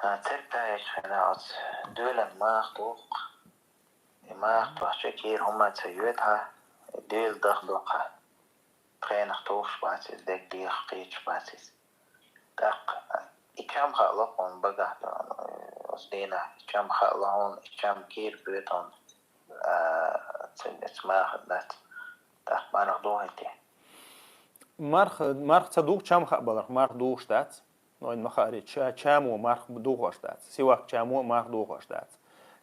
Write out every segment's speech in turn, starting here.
تبتايش أنا أص دولا ما أخطوش كتير هما تسيوتها ديل دخدوقها تخين أخطوش باسيس ديك دي أخطيش باسيس دق إكام خلقون بقى أصدينا إكام خلقون إكام كير بيتون اسمها خدات دق ما نخدوها تي مرخ تصدوق كم خبر مرخ دوش دات نوين مخارج كم مرخ دوغش دات سواك كم مرخ دوغش دات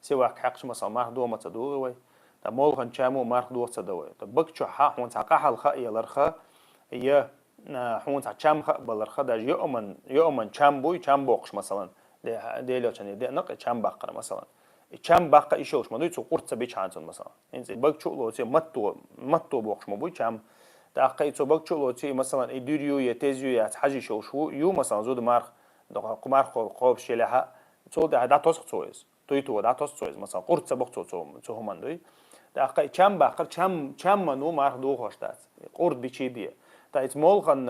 سواك حقش مثلا مرخ دو ما تصدوق وي تمول كم مرخ دوغ تصدوق تبقى شو حق وانت قحل خا يلرخ هي حون كم خبر خا ده يومن كم بوي كم بوقش مثلا ده لو كان ده نق كم بقرة مثلا كم بقى إيشوش ما دوي قرط بيش عنصن مثلا إنزين بقى شو لو تي متو بوقش ما بوي كم تأقي تبقى شو لو تي مثلا إديريو يتزيو يتحجي شو يو مثلا زود مارخ قمار قاب شلها تو ده توسق تويز تويتو ده توسق تويز مثلا قرط سبق تو هم دوي تأقي كم بقى كم منو مارخ دو خوشتات قرط بيشي ديه تايت مولخن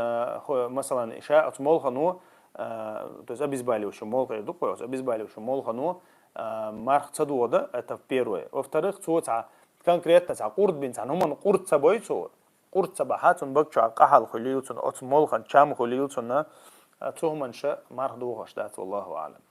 مثلا إشاء مولخنو то есть обезболивающее молка и дукой обезболивающее молхану марх цадуода это первое. Во-вторых, цуца конкретно ца курт бин ца нуман курт собой цу курт сабахат он бакча кахал хулиютун от молхан чам хулиютун на цуманша марх дугаш дат Аллаху алам.